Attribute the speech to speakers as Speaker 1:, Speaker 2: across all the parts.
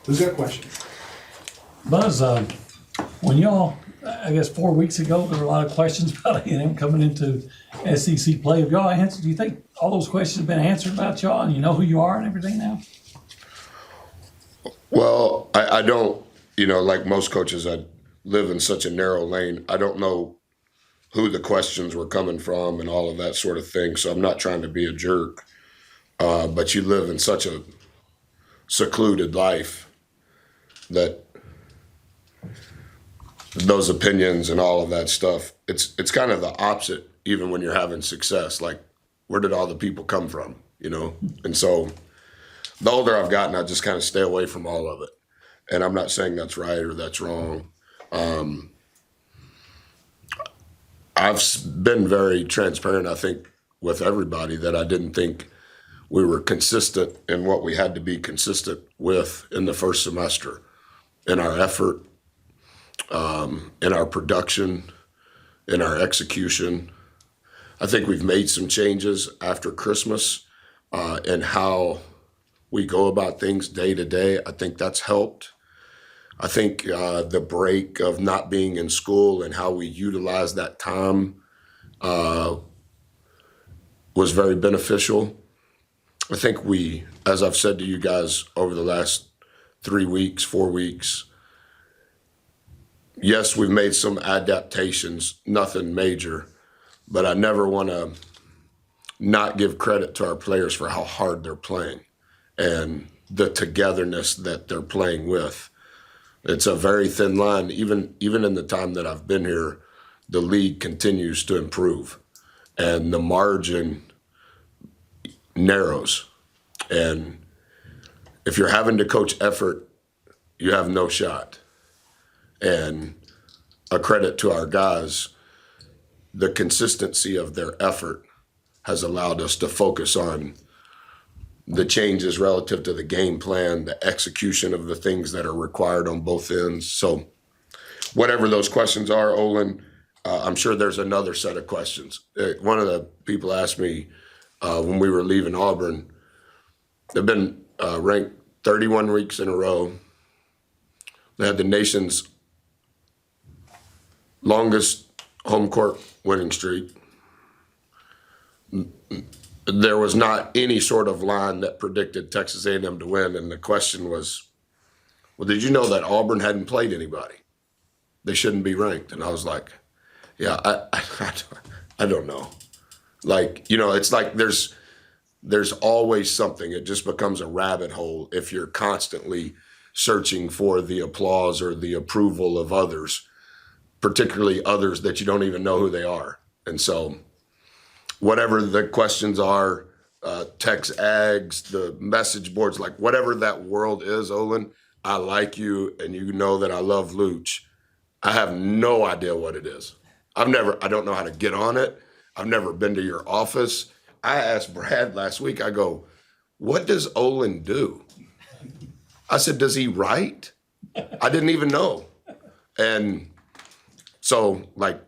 Speaker 1: Who's got questions?
Speaker 2: Buzz, when y'all, I guess 4 weeks ago, there were a lot of questions about A&M coming into SEC play. Have y'all answered? Do you think all those questions have been answered about y'all and you know who you are and everything now?
Speaker 3: Well, I don't, like most coaches, I live in such a narrow lane. I don't know who the questions were coming from and all of that sort of thing. So I'm not trying to be a jerk. But you live in such a secluded life that those opinions and all of that stuff, it's kind of the opposite, even when you're having success. Like, where did all the people come from, And so the older I've gotten, I just kind of stay away from all of it. And I'm not saying that's right or that's wrong. I've been very transparent, I think, with everybody that I didn't think we were consistent in what we had to be consistent with in the first semester, in our effort, in our production, in our execution. I think we've made some changes after Christmas in how we go about things day to day. I think that's helped. I think the break of not being in school and how we utilize that time was very beneficial. I think we, as I've said to you guys over the last 3 weeks, 4 weeks, yes, we've made some adaptations, nothing major, but I never want to not give credit to our players for how hard they're playing and the togetherness that they're playing with. It's a very thin line. Even in the time that I've been here, the league continues to improve and the margin narrows. And if you're having to coach effort, you have no shot. And a credit to our guys, the consistency of their effort has allowed us to focus on the changes relative to the game plan, the execution of the things that are required on both ends. So whatever those questions are, Olin, I'm sure there's another set of questions. One of the people asked me when we were leaving Auburn, they've been ranked 31 weeks in a row. They had the nation's longest home court winning streak. There was not any sort of line that predicted Texas A&M to win, and the question was, well, did you know that Auburn hadn't played anybody? They shouldn't be ranked. And I was like, yeah, I don't know. Like, it's like there's always something. It just becomes a rabbit hole if you're constantly searching for the applause or the approval of others, particularly others that you don't even know who they are. And so whatever the questions are, text ags, the message boards, like whatever that world is, Olin, I like you and you know that I love Luch. I have no idea what it is. I don't know how to get on it. I've never been to your office. I asked Brad last week, I go, what does Olin do? I said, does he write? I didn't even know. And so, like,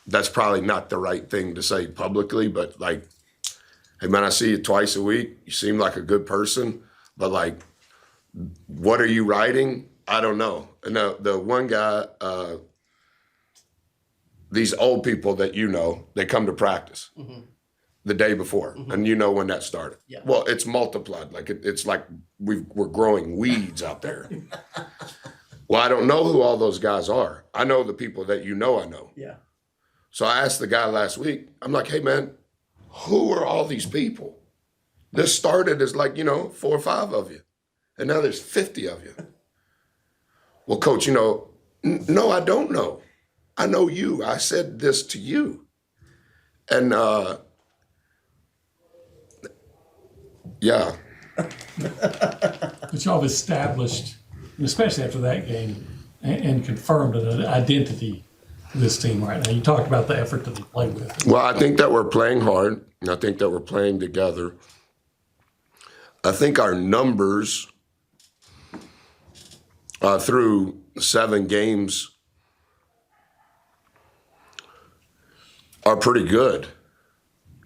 Speaker 3: that's probably not the right thing to say publicly, but like, hey man, I see you twice a week. You seem like a good person, but like, what are you writing? I don't know. And the one guy, these old people that they come to practice the day before, and when that started.
Speaker 1: Yeah.
Speaker 3: Well, it's multiplied. Like it's like we're growing weeds out there. Well, I don't know who all those guys are. I know the people that I know.
Speaker 1: Yeah.
Speaker 3: So I asked the guy last week, I'm like, hey man, who are all these people? This started as like, 4 or 5 of you. And now there's 50 of you. Well, coach, no, I don't know. I know you. I said this to you. And yeah.
Speaker 2: But y'all have established, especially after that game, and confirmed an identity for this team right now. You talked about the effort that they play with.
Speaker 3: Well, I think that we're playing hard. And I think that we're playing together. I think our numbers through 7 games are pretty good,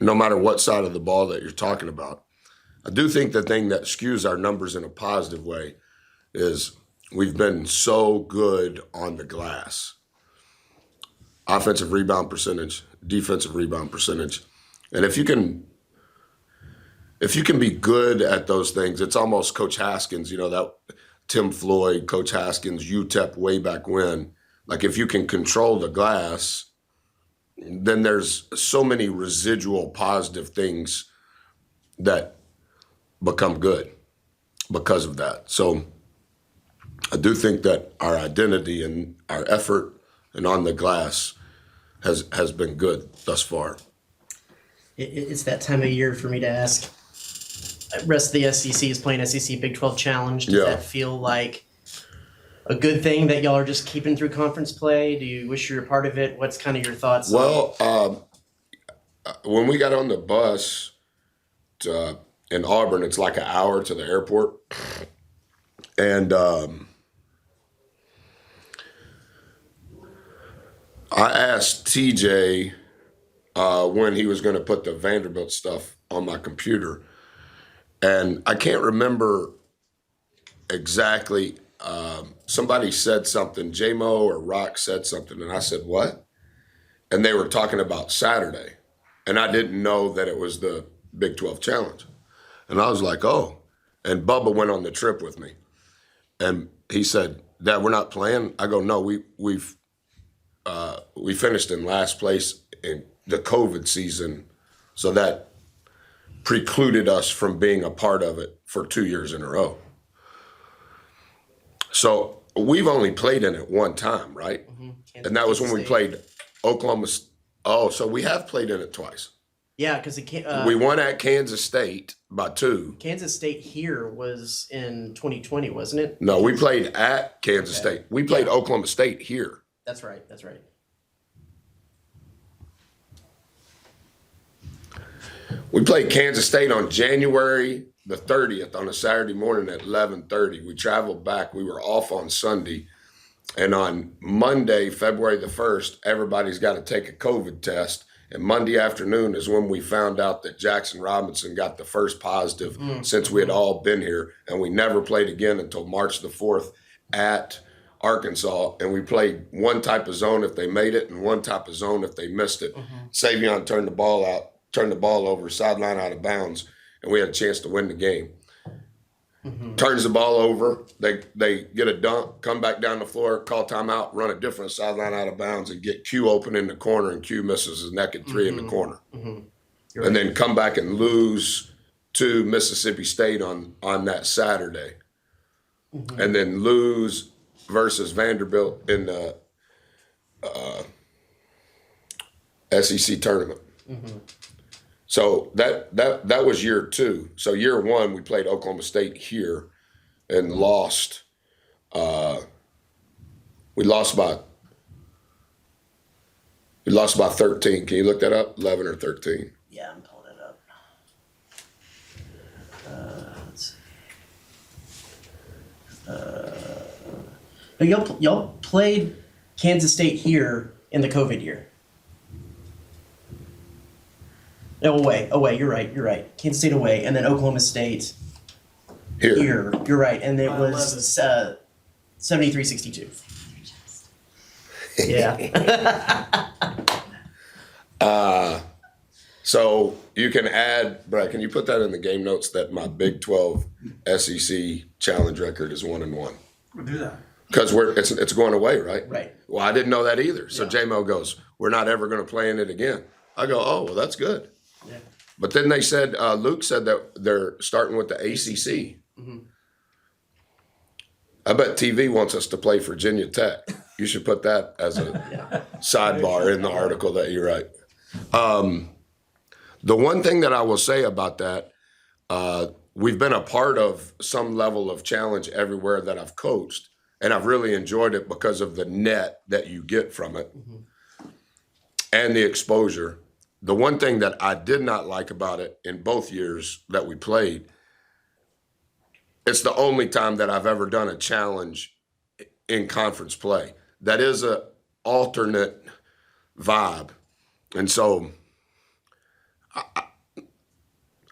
Speaker 3: no matter what side of the ball that you're talking about. I do think the thing that skews our numbers in a positive way is we've been so good on the glass. Offensive rebound percentage, defensive rebound percentage. And if you can be good at those things, it's almost Coach Haskins, that Tim Floyd, Coach Haskins, UTEP way back when. Like if you can control the glass, then there's so many residual positive things that become good because of that. So I do think that our identity and our effort and on the glass has been good thus far.
Speaker 1: It's that time of year for me to ask. Rest of the SEC is playing SEC Big 12 Challenge. Does that feel like a good thing that y'all are just keeping through conference play? Do you wish you were a part of it? What's kind of your thoughts?
Speaker 3: Well, when we got on the bus in Auburn, it's like an hour to the airport. And I asked TJ when he was going to put the Vanderbilt stuff on my computer. And I can't remember exactly. Somebody said something, J-Mo or Rock said something, and I said, what? And they were talking about Saturday. And I didn't know that it was the Big 12 Challenge. And I was like, oh. And Bubba went on the trip with me. And he said, Dad, we're not playing? I go, no, we finished in last place in the COVID season, so that precluded us from being a part of it for 2 years in a row. So we've only played in it one time, right? Mm-hmm. And that was when we played Oklahoma. Oh, so we have played in it twice.
Speaker 1: Yeah, because
Speaker 3: we won at Kansas State by 2.
Speaker 1: Kansas State here was in 2020, wasn't it?
Speaker 3: No, we played at Kansas State. We played Oklahoma State here.
Speaker 1: That's right. That's right.
Speaker 3: We played Kansas State on January the 30th on a Saturday morning at 11:30. We traveled back. We were off on Sunday. And on Monday, February the 1st, everybody's got to take a COVID test. And Monday afternoon is when we found out that Jackson Robinson got the first positive since we had all been here. And we never played again until March the 4th at Arkansas. And we played one type of zone if they made it and one type of zone if they missed it. Savion turned the ball over, sideline out of bounds, and we had a chance to win the game. Turns the ball over, they get a dunk, come back down the floor, call timeout, run a different sideline out of bounds, and get Q open in the corner, and Q misses his naked three in the corner. And then come back and lose to Mississippi State on that Saturday. And then lose versus Vanderbilt in the SEC tournament. So that was year 2. So year 1, we played Oklahoma State here and lost. We lost by 13. Can you look that up? 11 or 13?
Speaker 1: Yeah, I'm pulling it up. Let's see. But y'all played Kansas State here in the COVID year. No, away. You're right. Kansas State away, and then Oklahoma State here. You're right, and it was 73-62. Yeah.
Speaker 3: So you can add, Brad, can you put that in the game notes that my Big 12 SEC challenge record is 1-1?
Speaker 2: We'll do that.
Speaker 3: Because it's going away, right?
Speaker 1: Right.
Speaker 3: Well, I didn't know that either. So J-Mo goes, we're not ever going to play in it again. I go, oh, well, that's good.
Speaker 1: Yeah.
Speaker 3: But then they said, Luke said that they're starting with the ACC. I bet TV wants us to play Virginia Tech. You should put that as a sidebar in the article that you write. The one thing that I will say about that, we've been a part of some level of challenge everywhere that I've coached, and I've really enjoyed it because of the net that you get from it and the exposure. The one thing that I did not like about it in both years that we played, it's the only time that I've ever done a challenge in conference play. That is a alternate vibe. And so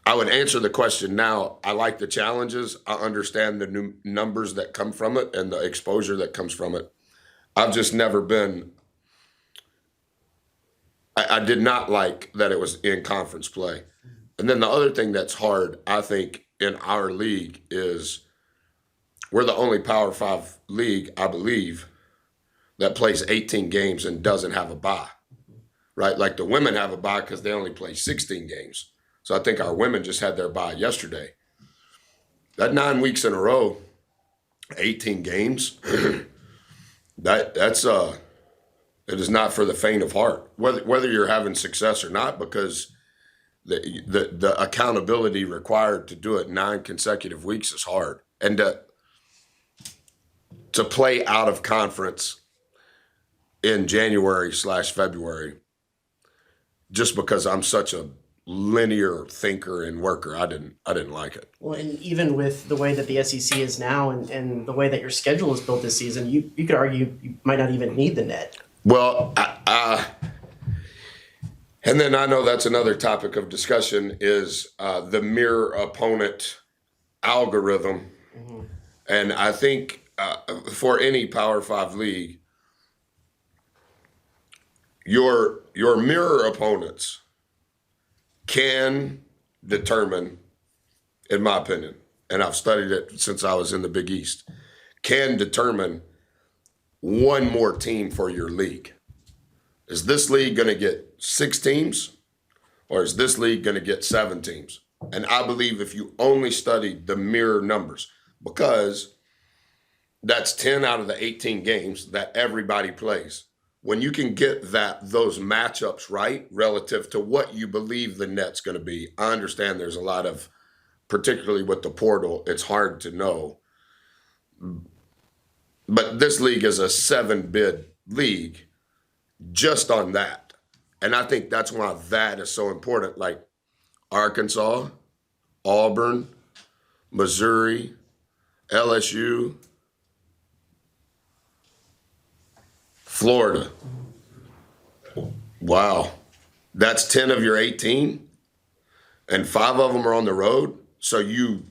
Speaker 3: I I would answer the question now. I like the challenges. I understand the new numbers that come from it and the exposure that comes from it. I've just never been, I did not like that it was in conference play. And then the other thing that's hard, I think, in our league is we're the only Power 5 league, I believe, that plays 18 games and doesn't have a bye, right? Like the women have a bye because they only play 16 games. So I think our women just had their bye yesterday. That 9 weeks in a row, 18 games, that's it is not for the faint of heart. Whether you're having success or not, because the accountability required to do it 9 consecutive weeks is hard, and to play out of conference in January/February, just because I'm such a linear thinker and worker, I didn't like it.
Speaker 1: Well, and even with the way that the SEC is now and the way that your schedule is built this season, you could argue you might not even need the net.
Speaker 3: Well, and then I know that's another topic of discussion is the mirror opponent algorithm. Mm-hmm. And I think for any Power 5 league, your mirror opponents can determine, in my opinion, and I've studied it since I was in the Big East, can determine one more team for your league. Is this league going to get 6 teams, or is this league going to get 7 teams? And I believe if you only study the mirror numbers, because that's 10 out of the 18 games that everybody plays. When you can get those matchups right relative to what you believe the net's going to be, I understand there's a lot of, particularly with the portal, it's hard to know. But this league is a 7-bid league just on that. And I think that's why that is so important. Like Arkansas, Auburn, Missouri, LSU, Florida. Wow. That's 10 of your 18, and 5 of them are on the road. So you,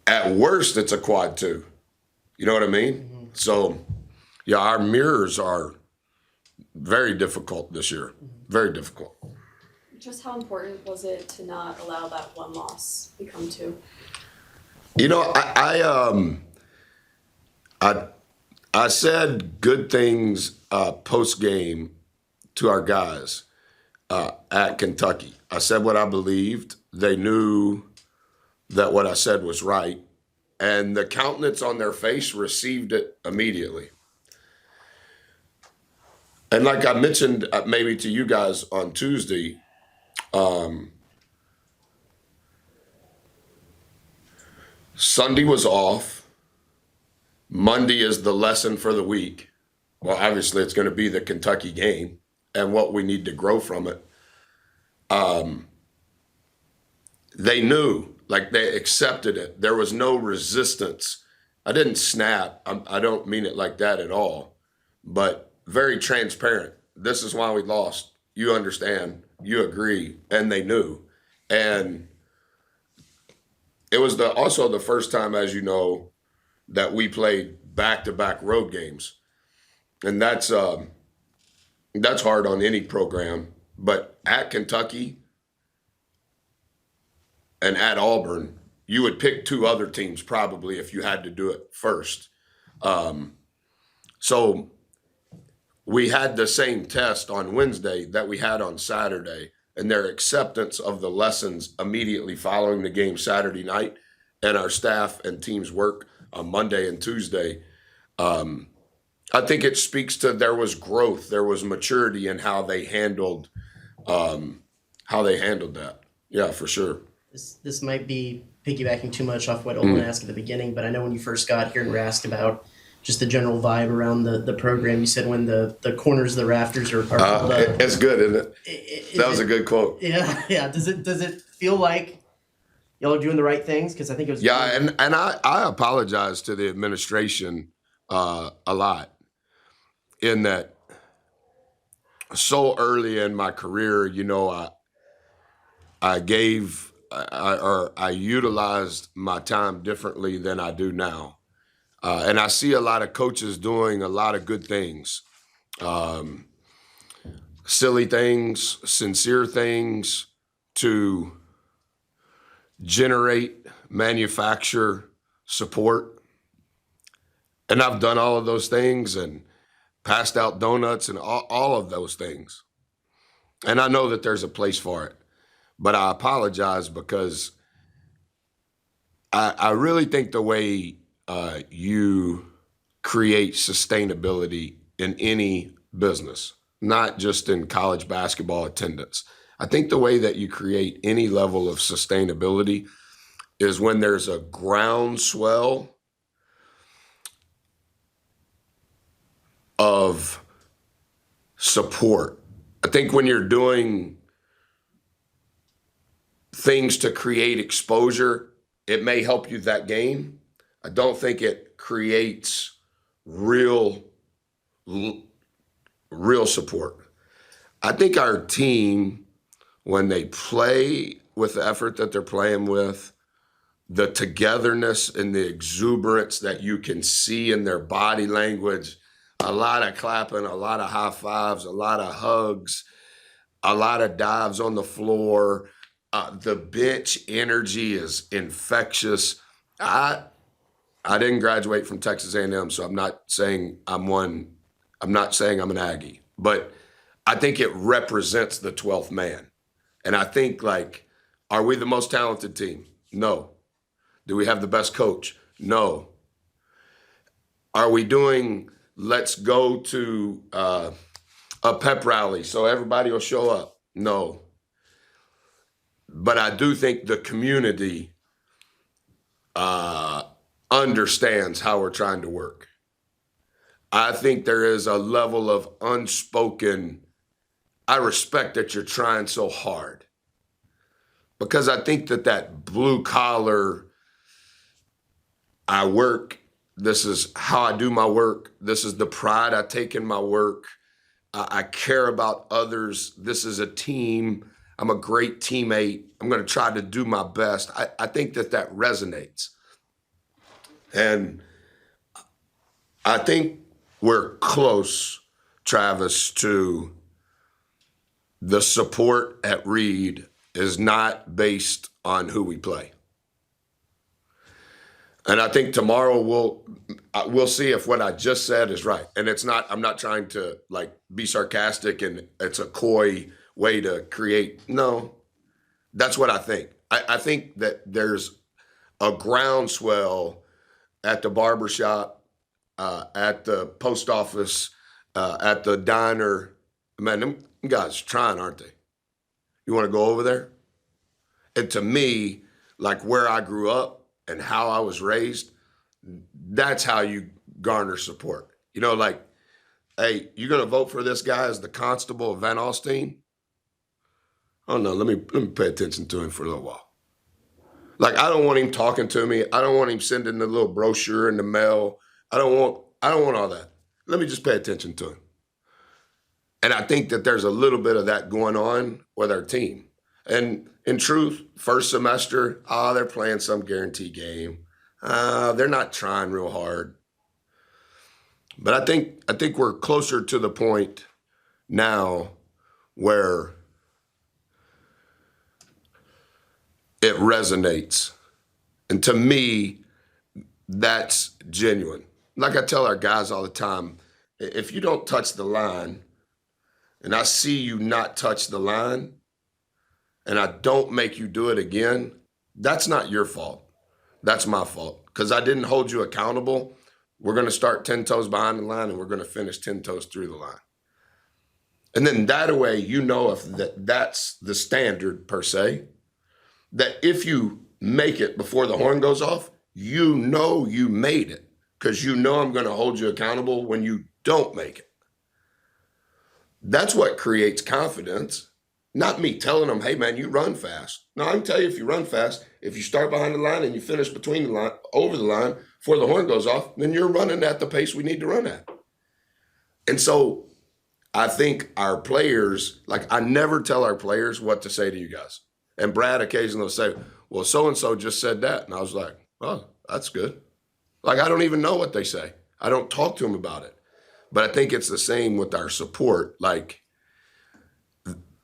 Speaker 3: at worst, it's a quad 2. You know what I mean? Mm-hmm. So, yeah, our mirrors are very difficult this year. Very difficult.
Speaker 4: Just how important was it to not allow that one loss become 2?
Speaker 3: You know, I said good things post game to our guys at Kentucky. I said what I believed. They knew that what I said was right, and the countenance on their face received it immediately. And like I mentioned maybe to you guys on Tuesday, Sunday was off. Monday is the lesson for the week. Well, obviously it's going to be the Kentucky game and what we need to grow from it. They knew, like they accepted it. There was no resistance. I didn't snap. I don't mean it like that at all, but very transparent. This is why we lost. You understand, you agree, and they knew. And it was also the first time, as you know, that we played back-to-back road games. And that's hard on any program. But at Kentucky and at Auburn, you would pick 2 other teams probably if you had to do it first. So we had the same test on Wednesday that we had on Saturday, and their acceptance of the lessons immediately following the game Saturday night, and our staff and teams work on Monday and Tuesday. I think it speaks to there was growth, there was maturity in how they handled that. Yeah, for sure.
Speaker 1: This might be piggybacking too much off what Olin asked at the beginning, but I know when you first got here and were asked about just the general vibe around the program, you said when the corners of the rafters are pulled up.
Speaker 3: It's good, isn't it? That was a good quote.
Speaker 1: Yeah. Does it feel like y'all are doing the right things? Because I think it was.
Speaker 3: Yeah, and I apologize to the administration a lot in that so early in my career, you know, I utilized my time differently than I do now. And I see a lot of coaches doing a lot of good things. Silly things, sincere things to generate, manufacture support. And I've done all of those things and passed out donuts and all of those things. And I know that there's a place for it. But I apologize because I really think the way you create sustainability in any business, not just in college basketball attendance, I think the way that you create any level of sustainability is when there's a groundswell of support. I think when you're doing things to create exposure, it may help you that game. I don't think it creates real support. I think our team, when they play with the effort that they're playing with, the togetherness and the exuberance that you can see in their body language, a lot of clapping, a lot of high fives, a lot of hugs, a lot of dives on the floor. The bench energy is infectious. I didn't graduate from Texas A&M, so I'm not saying I'm one. I'm not saying I'm an Aggie, but I think it represents the 12th man. And I think, like, are we the most talented team? No. Do we have the best coach? No. Are we doing, let's go to a pep rally so everybody will show up? No. But I do think the community understands how we're trying to work. I think there is a level of unspoken, I respect that you're trying so hard. Because I think that blue collar, I work, this is how I do my work, this is the pride I take in my work, I care about others, this is a team, I'm a great teammate, I'm going to try to do my best. I think that resonates. And I think we're close, Travis, to the support at Reed is not based on who we play. And I think tomorrow we'll see if what I just said is right. And it's not, I'm not trying to like be sarcastic and it's a coy way to create. No, that's what I think. I think that there's a groundswell at the barbershop, at the post office, at the diner. Man, them guys trying, aren't they? You want to go over there? And to me, like where I grew up and how I was raised, that's how you garner support. You know, like, hey, you going to vote for this guy as the constable of Van Alstyne? Oh no, let me pay attention to him for a little while. Like, I don't want him talking to me. I don't want him sending the little brochure in the mail. I don't want all that. Let me just pay attention to him. And I think that there's a little bit of that going on with our team. And in truth, first semester, they're playing some guarantee game. They're not trying real hard. But I think we're closer to the point now where it resonates. And to me, that's genuine. Like I tell our guys all the time, if you don't touch the line, and I see you not touch the line, and I don't make you do it again, that's not your fault. That's my fault. Because I didn't hold you accountable. We're going to start 10 toes behind the line, and we're going to finish 10 toes through the line. And then that way, you know if that's the standard, per se, that if you make it before the horn goes off, you know you made it. Because you know I'm going to hold you accountable when you don't make it. That's what creates confidence. Not me telling them, hey man, you run fast. No, I can tell you if you run fast, if you start behind the line and you finish between the line, over the line, before the horn goes off, then you're running at the pace we need to run at. And so I think our players, like I never tell our players what to say to you guys. And Brad occasionally will say, well, so-and-so just said that. And I was like, oh, that's good. Like, I don't even know what they say. I don't talk to them about it. But I think it's the same with our support. Like,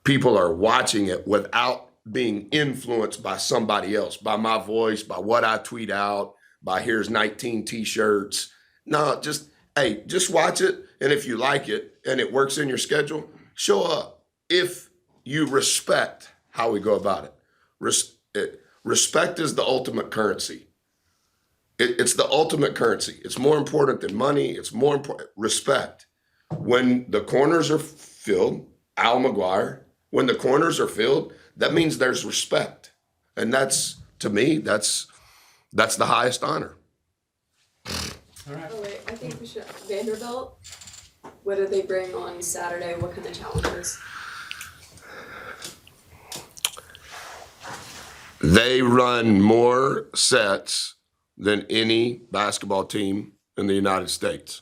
Speaker 3: people are watching it without being influenced by somebody else, by my voice, by what I tweet out, by here's 19 t-shirts. No, hey, just watch it. And if you like it and it works in your schedule, show up. If you respect how we go about it. Respect is the ultimate currency. It's the ultimate currency. It's more important than money. It's more important. Respect. When the corners are filled, Al McGuire, when the corners are filled, that means there's respect. And that's, to me, that's the highest honor.
Speaker 2: All right.
Speaker 4: Oh wait, I think we should, Vanderbilt, what did they bring on Saturday? What kind of challenges?
Speaker 3: They run more sets than any basketball team in the United States.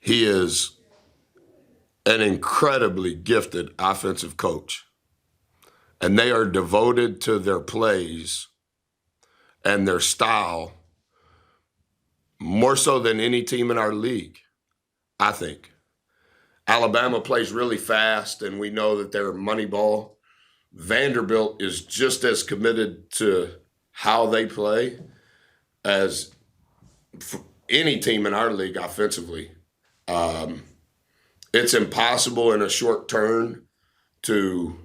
Speaker 3: He is an incredibly gifted offensive coach, and they are devoted to their plays and their style more so than any team in our league, I think. Alabama plays really fast, and we know that they're money ball. Vanderbilt is just as committed to how they play as any team in our league offensively. It's impossible in a short turn to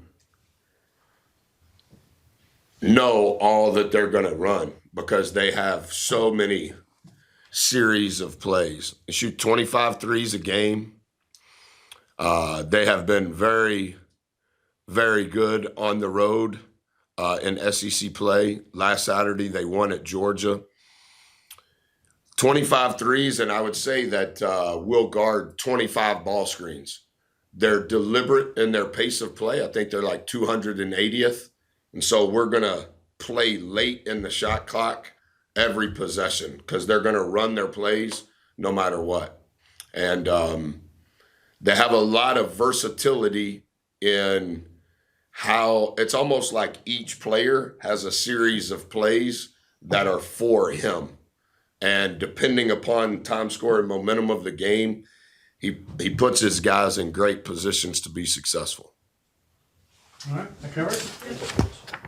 Speaker 3: know all that they're going to run because they have so many series of plays. They shoot 25 threes a game. They have been very, very good on the road in SEC play. Last Saturday, they won at Georgia. 25 threes, and I would say that we'll guard 25 ball screens. They're deliberate in their pace of play. I think they're like 280th. And so we're going to play late in the shot clock every possession because they're going to run their plays no matter what. And they have a lot of versatility in how it's almost like each player has a series of plays that are for him. And depending upon time, score, and momentum of the game, he puts his guys in great positions to be successful.
Speaker 2: All right, that covered it?